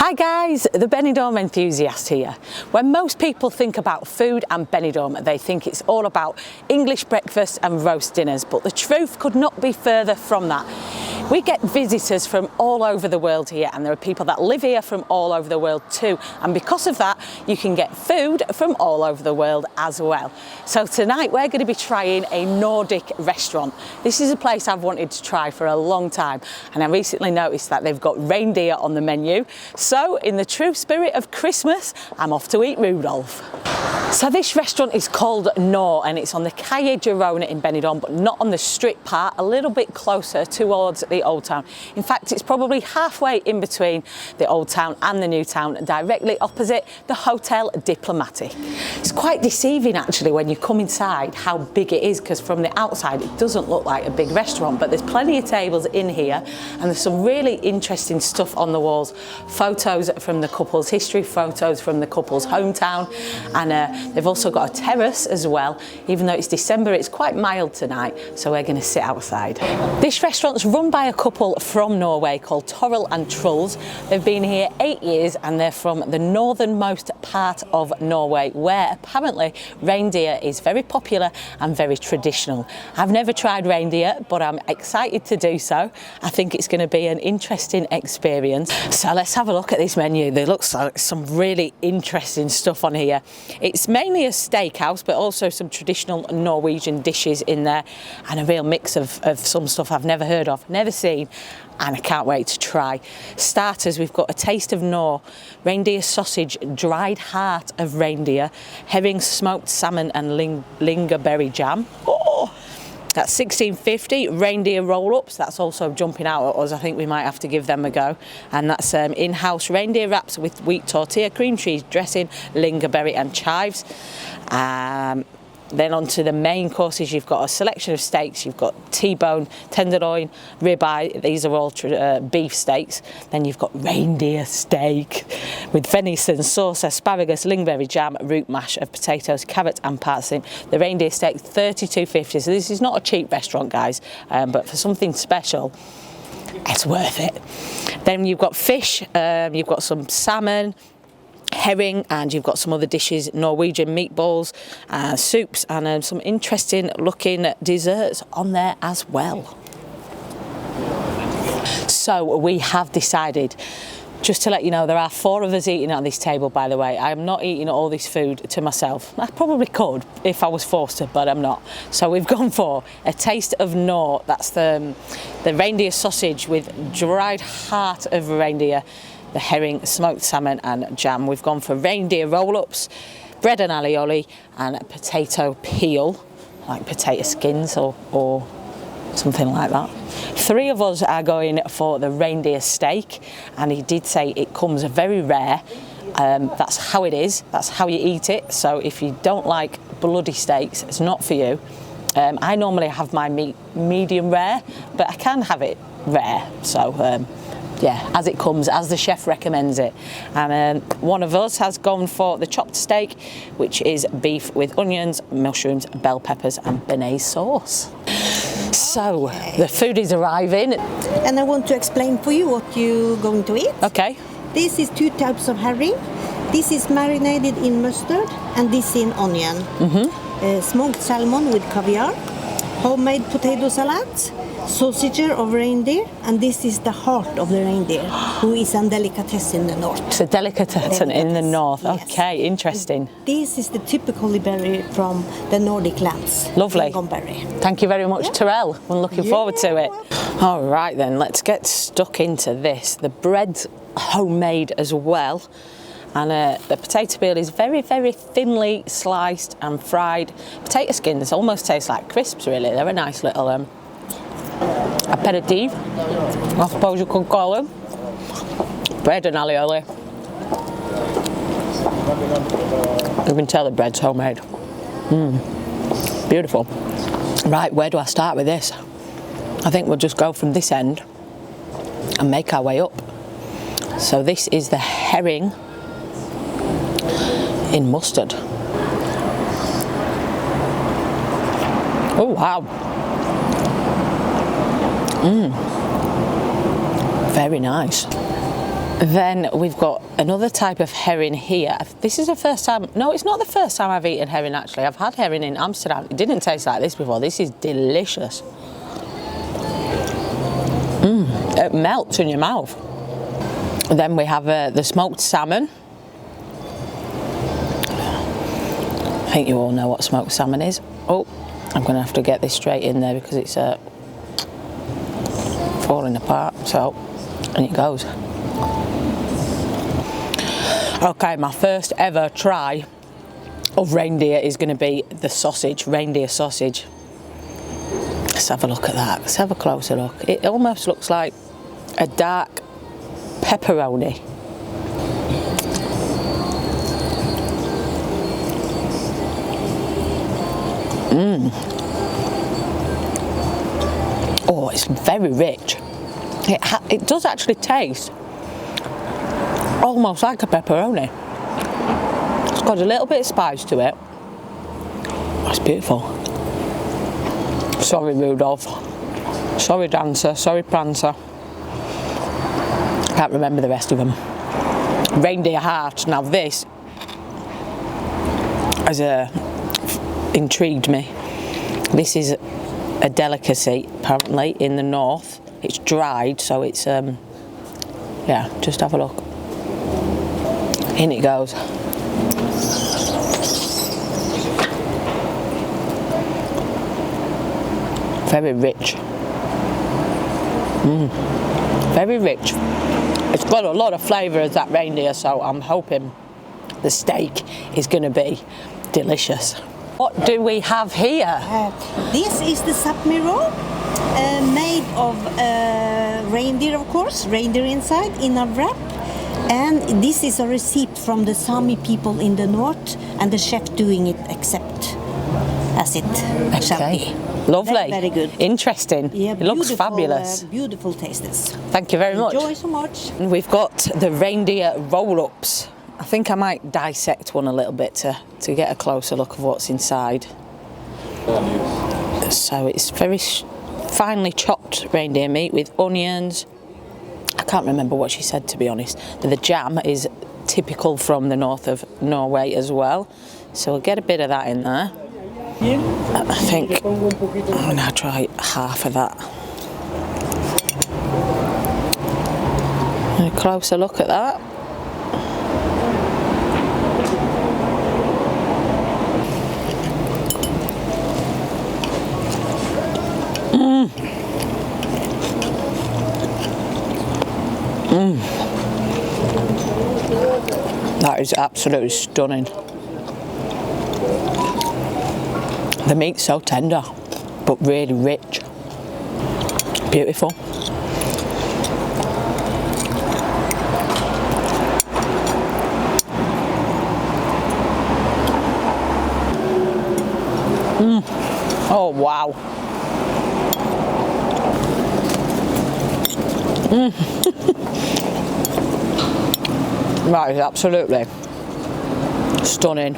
Hi guys, the Benidorm Enthusiast here. When most people think about food and Benidorm, they think it's all about English breakfasts and roast dinners, but the truth could not be further from that. We get visitors from all over the world here, and there are people that live here from all over the world too, and because of that you can get food from all over the world as well. So tonight we're going to be trying a Nordic restaurant. This is a place I've wanted to try for a long time, and I recently noticed that they've got reindeer on the menu. So in the true spirit of Christmas, I'm off to eat Rudolph. So this restaurant is called Nordic, and it's on the Calle Girona in Benidorm, but not on the strip part, a little bit closer towards the old town. In fact, it's probably halfway in between the old town and the new town, directly opposite the Hotel Diplomatic. It's quite deceiving actually when you come inside how big it is, because from the outside it doesn't look like a big restaurant, but there's plenty of tables in here and there's some really interesting stuff on the walls. Photos from the couple's history, photos from the couple's hometown, and they've also got a terrace as well. Even though it's December, it's quite mild tonight, so we're going to sit outside. This restaurant's run by a couple from Norway called Toril and Truls. They've been here 8 years and they're from the northernmost part of Norway, where apparently reindeer is very popular and very traditional. I've never tried reindeer, but I'm excited to do so. I think it's going to be an interesting experience. So let's have a look at this menu. There looks like some really interesting stuff on here. It's mainly a steakhouse, but also some traditional Norwegian dishes in there, and a real mix of some stuff I've never heard of, never seen, and I can't wait to try. Starters, we've got a taste of Norr, reindeer sausage, dried heart of reindeer, herring, smoked salmon and lingonberry jam. Oh, that's $16.50. Reindeer roll-ups, that's also jumping out at us. I think we might have to give them a go. And that's in-house reindeer wraps with wheat tortilla, cream cheese dressing, lingonberry and chives. Then on to the main courses, you've got a selection of steaks. You've got T-bone, tenderloin, ribeye. These are all beef steaks. Then you've got reindeer steak with venison sauce, asparagus, lingonberry jam, root mash of potatoes, carrot and parsley. The reindeer steak, $32.50. So this is not a cheap restaurant, guys, but for something special, it's worth it. Then you've got fish. You've got some salmon, herring, and you've got some other dishes, Norwegian meatballs, soups, and some interesting looking desserts on there as well. So we have decided, just to let you know, there are 4 of us eating at this table, by the way. I am not eating all this food to myself. I probably could if I was forced to, but I'm not. So we've gone for a taste of Norr. That's the reindeer sausage with dried heart of reindeer, the herring, smoked salmon and jam. We've gone for reindeer roll-ups, bread and alioli, and potato peel, like potato skins or something like that. 3 of us are going for the reindeer steak, and he did say it comes very rare. That's how it is, that's how you eat it. So if you don't like bloody steaks, it's not for you. I normally have my meat medium rare, but I can have it rare. So yeah, as it comes, as the chef recommends it. And one of us has gone for the chopped steak, which is beef with onions, mushrooms, bell peppers and béarnaise sauce. So the food is arriving. And I want to explain for you what you're going to eat. Okay. This is 2 types of herring. This is marinated in mustard and this in onion. Smoked salmon with caviar, homemade potato salad, sausage of reindeer, and this is the heart of the reindeer, who is a delicatessen in the north. It's a delicatessen in the north. Yes. Okay, interesting. And this is the typical berry from the Nordic lands. Lovely. Lingonberry. Thank you very much, Toril. I'm looking forward to it. All right then, let's get stuck into this. The bread's homemade as well. And the potato peel is very, very thinly sliced and fried. Potato skins almost taste like crisps, really. They're a nice little aperitif, I suppose you could call them. Bread and alioli. You can tell the bread's homemade. Beautiful. Right, where do I start with this? I think we'll just go from this end and make our way up. So this is the herring in mustard. Oh wow. Very nice. Then we've got another type of herring here. This is the first time, no, it's not the first time I've eaten herring actually. I've had herring in Amsterdam. It didn't taste like this before. This is delicious. It melts in your mouth. Then we have the smoked salmon. I think you all know what smoked salmon is. Oh, I'm going to have to get this straight in there because it's falling apart. So, and it goes. Okay, my first ever try of reindeer is going to be the sausage, reindeer sausage. Let's have a look at that. Let's have a closer look. It almost looks like a dark pepperoni. Oh, it's very rich. It does actually taste almost like a pepperoni. It's got a little bit of spice to it. That's beautiful. Sorry, Rudolph. Sorry, Dancer. Sorry, Prancer. Can't remember the rest of them. Reindeer heart. Now this has intrigued me. This is a delicacy apparently in the north. It's dried, so it's yeah. Just have a look. In it goes. Very rich. Very rich. It's got a lot of flavour as that reindeer, so I'm hoping the steak is going to be delicious. What do we have here? This is the sapmiro, made of reindeer, of course, reindeer inside, in a wrap. And this is a recipe from the Sami people in the north, and the chef doing it except as it shall be. Lovely. Very, very good. Interesting. Yeah, it looks fabulous. Beautiful tastes. Thank you very much. Enjoy so much. And we've got the reindeer roll-ups. I think I might dissect one a little bit to get a closer look of what's inside. So it's very finely chopped reindeer meat with onions. I can't remember what she said, to be honest. The jam is typical from the north of Norway as well. So we'll get a bit of that in there. I think I'm going to try half of that. A closer look at that. That is absolutely stunning. The meat's so tender, but really rich. Beautiful. Oh, wow. That is absolutely stunning.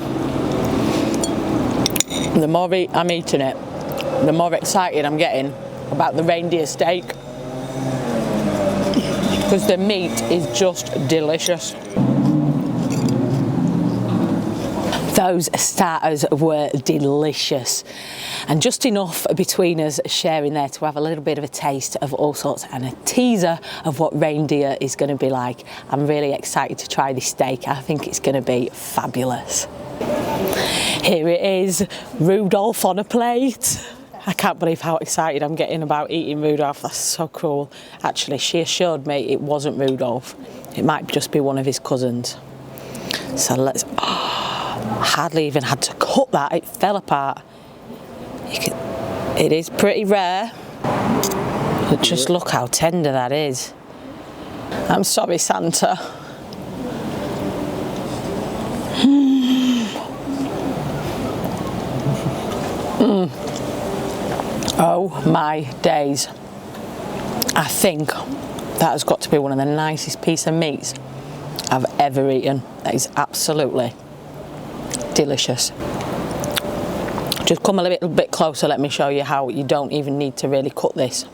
The more I'm eating it, the more excited I'm getting about the reindeer steak, because the meat is just delicious. Those starters were delicious, and just enough between us sharing there to have a little bit of a taste of all sorts and a teaser of what reindeer is going to be like. I'm really excited to try this steak. I think it's going to be fabulous. Here it is, Rudolph on a plate. I can't believe how excited I'm getting about eating Rudolph. That's so cool. Actually, she assured me it wasn't Rudolph. It might just be one of his cousins. So let's... hardly even had to cut that, it fell apart. It is pretty rare, but just look how tender that is. I'm sorry, Santa. Oh my days. I think that has got to be one of the nicest pieces of meats I've ever eaten. That is absolutely delicious. Just come a little bit closer, let me show you how you don't even need to really cut this.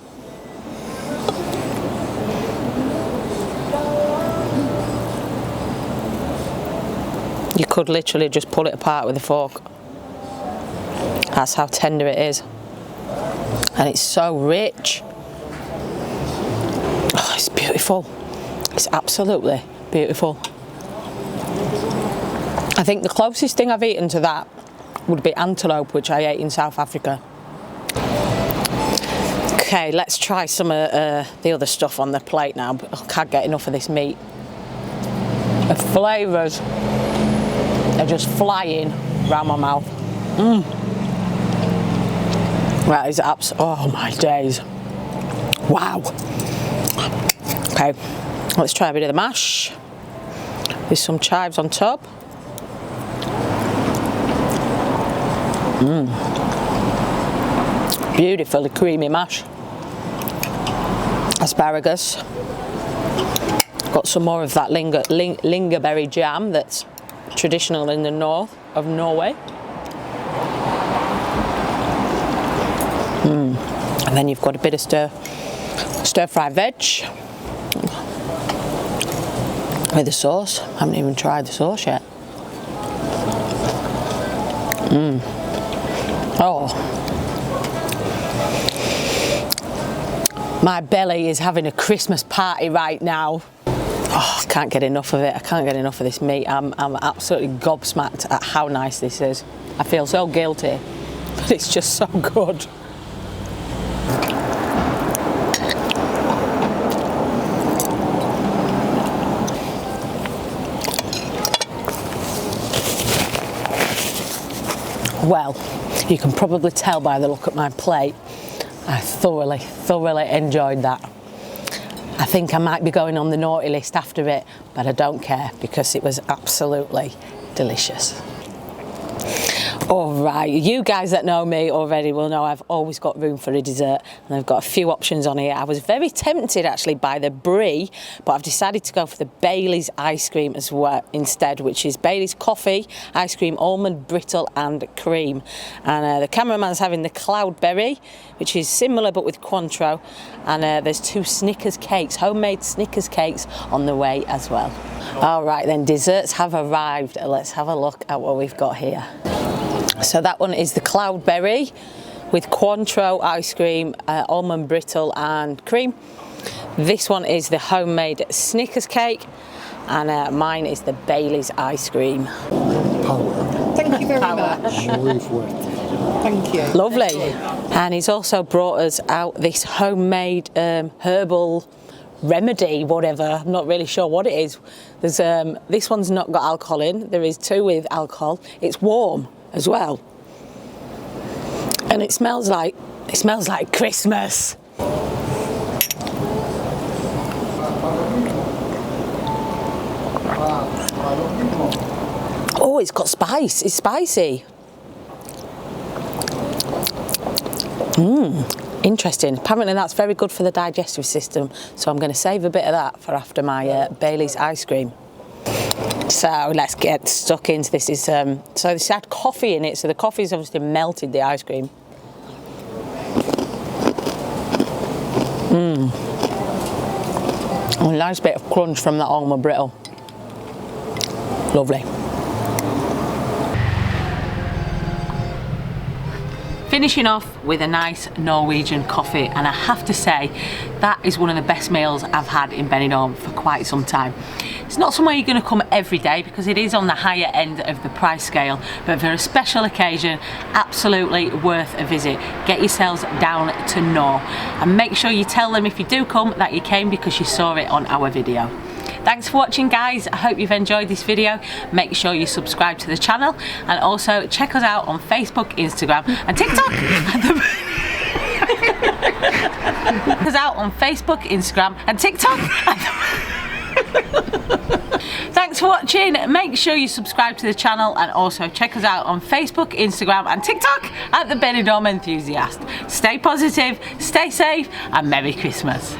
You could literally just pull it apart with a fork. That's how tender it is. And it's so rich. Oh, it's beautiful. It's absolutely beautiful. I think the closest thing I've eaten to that would be antelope, which I ate in South Africa. Okay, let's try some of the other stuff on the plate now. But I can't get enough of this meat. The flavours are just flying around my mouth. That is oh my days. Wow. Okay, let's try a bit of the mash with some chives on top. Beautifully creamy mash. Asparagus. Got some more of that lingerberry jam that's traditional in the north of Norway. And then you've got a bit of stir-fry veg with the sauce. I haven't even tried the sauce yet. Oh, my belly is having a Christmas party right now. Oh, I can't get enough of it. I can't get enough of this meat. I'm absolutely gobsmacked at how nice this is. I feel so guilty, but it's just so good. Well, you can probably tell by the look at my plate, I thoroughly enjoyed that. I think I might be going on the naughty list after it, but I don't care because it was absolutely delicious. All right, you guys that know me already will know I've always got room for a dessert, and I've got a few options on here. I was very tempted actually by the brie, but I've decided to go for the Bailey's ice cream as well instead, which is Bailey's coffee, ice cream, almond, brittle and cream. And the cameraman's having the cloudberry, which is similar but with Cointreau, and there's 2 Snickers cakes, homemade Snickers cakes on the way as well. All right then, desserts have arrived. Let's have a look at what we've got here. So that one is the cloudberry with Cointreau ice cream, almond brittle and cream. This one is the homemade Snickers cake, and mine is the Bailey's ice cream. Power. Thank you very much. Thank you. Lovely. And he's also brought us out this homemade herbal remedy, whatever. I'm not really sure what it is. There's this one's not got alcohol in. There is 2 with alcohol. It's warm as well, and it smells like Christmas. Oh, it's got spice. It's spicy. Interesting. Apparently that's very good for the digestive system, so I'm going to save a bit of that for after my Bailey's ice cream. So let's get stuck into this. So this had coffee in it, so the coffee's obviously melted the ice cream. A nice bit of crunch from that almond brittle. Lovely. Finishing off with a nice Norwegian coffee, and I have to say that is one of the best meals I've had in Benidorm for quite some time. It's not somewhere you're going to come every day because it is on the higher end of the price scale, but for a special occasion, absolutely worth a visit. Get yourselves down to Nor, and make sure you tell them if you do come that you came because you saw it on our video. Thanks for watching, guys. I hope you've enjoyed this video. Make sure you subscribe to the channel, and also check us out on Facebook, Instagram and TikTok. Check us out on Facebook, Instagram and TikTok. Thanks for watching. Make sure you subscribe to the channel, and also check us out on Facebook, Instagram and TikTok at the Benidorm Enthusiast. Stay positive, stay safe and Merry Christmas.